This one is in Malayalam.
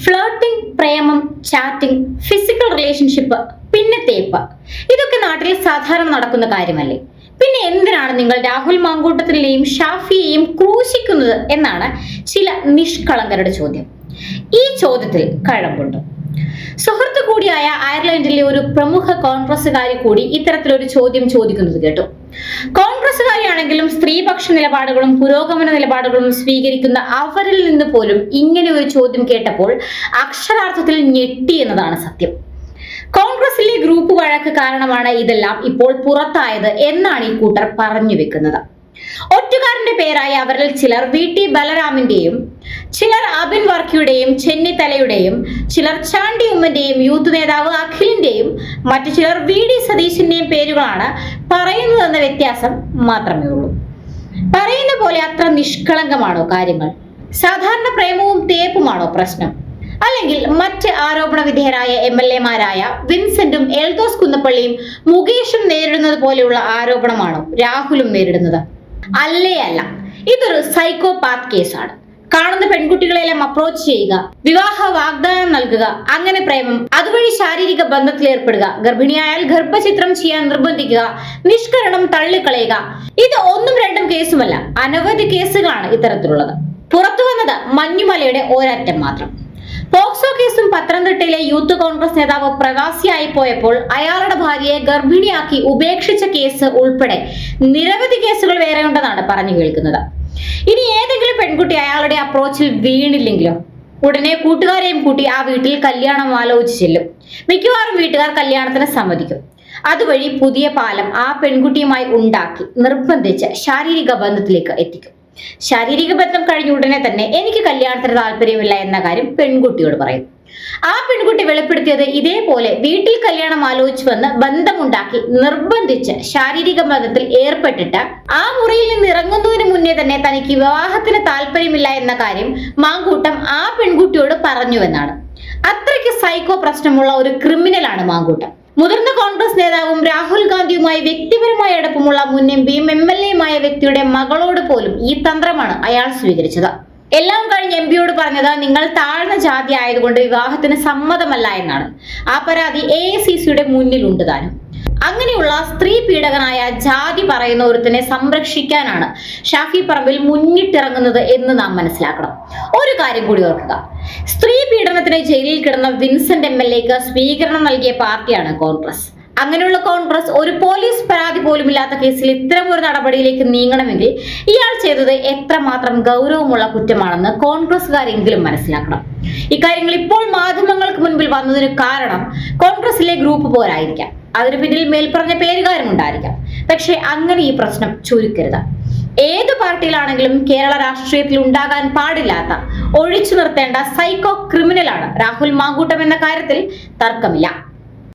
ഫ്ലേർട്ടിംഗ്, പ്രേമം, ചാറ്റിംഗ്, ഫിസിക്കൽ റിലേഷൻഷിപ്പ്, പിന്നെ തേപ്പ്, ഇതൊക്കെ നാട്ടിൽ സാധാരണ നടക്കുന്ന കാര്യമല്ലേ? പിന്നെ എന്തിനാണ് നിങ്ങൾ രാഹുൽ മാങ്കൂട്ടത്തിനെയും ഷാഫിയെയും ക്രൂശിക്കുന്നത് എന്നാണ് ചില നിഷ്കളങ്കരുടെ ചോദ്യം. ഈ ചോദ്യത്തിൽ കഴമ്പുണ്ട്. സുഹൃത്തു കൂടിയായ അയർലൻഡിലെ ഒരു പ്രമുഖ കോൺഗ്രസുകാരി കൂടി ഇത്തരത്തിലൊരു ചോദ്യം ചോദിക്കുന്നത് കേട്ടു. കോൺഗ്രസുകാരിയാണെങ്കിലും സ്ത്രീപക്ഷ നിലപാടുകളും പുരോഗമന നിലപാടുകളും സ്വീകരിക്കുന്ന അവരിൽ നിന്ന് പോലും ഇങ്ങനെ ഒരു ചോദ്യം കേട്ടപ്പോൾ അക്ഷരാർത്ഥത്തിൽ ഞെട്ടി എന്നതാണ് സത്യം. കോൺഗ്രസിലെ ഗ്രൂപ്പ് വഴക്ക് കാരണമാണ് ഇതെല്ലാം ഇപ്പോൾ പുറത്തായത് എന്നാണ് ഈ കൂട്ടർ പറഞ്ഞു വെക്കുന്നത്. ഒറ്റുകാരന്റെ പേരായ അവരിൽ ചിലർ VT ബലറാമിന്റെയും, ചിലർ അബിൻ വർക്കിയുടെയും, ചെന്നിത്തലയുടെയും, ചിലർ ചാണ്ടി ഉമ്മന്റെയും, യൂത്ത് നേതാവ് അഖിലിന്റെയും, മറ്റു ചിലർ VD സതീശന്റെയും പേരുകളാണ് പറയുന്നതെന്ന വ്യത്യാസം മാത്രമേ ഉള്ളൂ. പറയുന്ന പോലെ അത്ര നിഷ്കളങ്കമാണോ കാര്യങ്ങൾ? സാധാരണ പ്രേമവും തേപ്പുമാണോ പ്രശ്നം? അല്ലെങ്കിൽ മറ്റ് ആരോപണ വിധേയരായ MLA-മാരായ വിൻസെന്റും എൽദോസ് കുന്നപ്പള്ളിയും മുകേഷും നേരിടുന്നത് പോലെയുള്ള ആരോപണമാണോ രാഹുലും നേരിടുന്നത്? അല്ല, ഇതൊരു സൈക്കോപാത്ത് കേസാണ്. കാണുന്ന പെൺകുട്ടികളെല്ലാം അപ്രോച്ച് ചെയ്യുക, വിവാഹ വാഗ്ദാനം നൽകുക, അങ്ങനെ പ്രേമം, അതുവഴി ശാരീരിക ബന്ധത്തിൽ ഏർപ്പെടുക, ഗർഭിണിയായാൽ ഗർഭചിത്രം ചെയ്യാൻ നിർബന്ധിക്കുക, നിഷ്കരണം തള്ളിക്കളയുക, ഇത് ഒന്നും രണ്ടും കേസുമല്ല, അനവധി കേസുകളാണ് ഇത്തരത്തിലുള്ളത്. പുറത്തു വന്നത് മഞ്ഞുമലയുടെ ഒരറ്റം മാത്രം. പോക്സോ കേസും പത്തനംതിട്ടയിലെ യൂത്ത് കോൺഗ്രസ് നേതാവ് പ്രവാസിയായി പോയപ്പോൾ അയാളുടെ ഭാര്യയെ ഗർഭിണിയാക്കി ഉപേക്ഷിച്ച കേസ് ഉൾപ്പെടെ നിരവധി കേസുകൾ വേറെയുണ്ടെന്നാണ് പറഞ്ഞു കേൾക്കുന്നത്. ഇനി ഏതെങ്കിലും പെൺകുട്ടി അയാളുടെ അപ്രോച്ചിൽ വീണില്ലെങ്കിലോ? ഉടനെ കൂട്ടുകാരെയും കൂട്ടി ആ വീട്ടിൽ കല്യാണം ആലോചിച്ച് ചെല്ലും. മിക്കവാറും വീട്ടുകാർ കല്യാണത്തിന് സമ്മതിക്കും. അതുവഴി പുതിയ പാലം ആ പെൺകുട്ടിയുമായി ഉണ്ടാക്കി നിർബന്ധിച്ച് ശാരീരിക ബന്ധത്തിലേക്ക് എത്തിക്കും. ശാരീരിക ബന്ധം കഴിഞ്ഞ ഉടനെ തന്നെ എനിക്ക് കല്യാണത്തിന് താല്പര്യമില്ല എന്ന കാര്യം പെൺകുട്ടിയോട് പറയും. ആ പെൺകുട്ടി വെളിപ്പെടുത്തിയത് ഇതേപോലെ വീട്ടിൽ കല്യാണം ആലോചിച്ച് വന്ന് ബന്ധമുണ്ടാക്കി നിർബന്ധിച്ച് ശാരീരിക ബന്ധത്തിൽ ഏർപ്പെട്ടിട്ട് ആ മുറിയിൽ നിന്ന് ഇറങ്ങുന്നതിന് മുന്നേ തന്നെ തനിക്ക് വിവാഹത്തിന് താല്പര്യമില്ല എന്ന കാര്യം മാങ്കൂട്ടം ആ പെൺകുട്ടിയോട് പറഞ്ഞുവെന്നാണ്. അത്രയ്ക്ക് സൈക്കോ പ്രശ്നമുള്ള ഒരു ക്രിമിനലാണ് മാങ്കൂട്ടം. മുതിർന്ന കോൺഗ്രസ് നേതാവും രാഹുൽ ഗാന്ധിയുമായി വ്യക്തിപരമായ അടുപ്പമുള്ള മുൻ MPയും MLA-യുമായ വ്യക്തിയുടെ മകളോട് പോലും ഈ തന്ത്രമാണ് അയാൾ സ്വീകരിച്ചത്. എല്ലാം കഴിഞ്ഞ് MPയോട് പറഞ്ഞത് നിങ്ങൾ താഴ്ന്ന ജാതി ആയതുകൊണ്ട് വിവാഹത്തിന് സമ്മതമല്ല എന്നാണ്. ആ പരാതി AICCയുടെ മുന്നിലുണ്ട് താനും. അങ്ങനെയുള്ള സ്ത്രീ പീഡകനായ ജാതി പറയുന്ന ഒരുത്തിനെ സംരക്ഷിക്കാനാണ് ഷാഫി പറമ്പിൽ മുന്നിട്ടിറങ്ങുന്നത് എന്ന് നാം മനസ്സിലാക്കണം. ഒരു കാര്യം കൂടി ഓർക്കുക, സ്ത്രീ പീഡനത്തിന് ജയിലിൽ കിടന്ന വിൻസെന്റ് MLA-ക്ക് സ്വീകരണം നൽകിയ പാർട്ടിയാണ് കോൺഗ്രസ്. അങ്ങനെയുള്ള കോൺഗ്രസ് ഒരു പോലീസ് പരാതി പോലും ഇല്ലാത്ത കേസിൽ ഇത്തരമൊരു നടപടിയിലേക്ക് നീങ്ങണമെങ്കിൽ ഇയാൾ ചെയ്തത് എത്രമാത്രം ഗൗരവമുള്ള കുറ്റമാണെന്ന് കോൺഗ്രസ്സുകാരെങ്കിലും മനസ്സിലാക്കണം. ഇക്കാര്യങ്ങൾ ഇപ്പോൾ മാധ്യമങ്ങൾക്ക് മുൻപിൽ വന്നതിന് കാരണം കോൺഗ്രസിലെ ഗ്രൂപ്പ് പോരായിരിക്കാം. അതിനു പിന്നിൽ മേൽപ്പറഞ്ഞ പേരുകാരും ഉണ്ടായിരിക്കാം. പക്ഷെ അങ്ങനെ ഈ പ്രശ്നം ചുരുക്കരുത്. ഏത് പാർട്ടിയിലാണെങ്കിലും കേരള രാഷ്ട്രീയത്തിൽ ഉണ്ടാകാൻ പാടില്ലാത്ത, ഒഴിച്ചു നിർത്തേണ്ട സൈക്കോ ക്രിമിനലാണ് രാഹുൽ മാങ്കൂട്ടം എന്ന കാര്യത്തിൽ തർക്കമില്ല.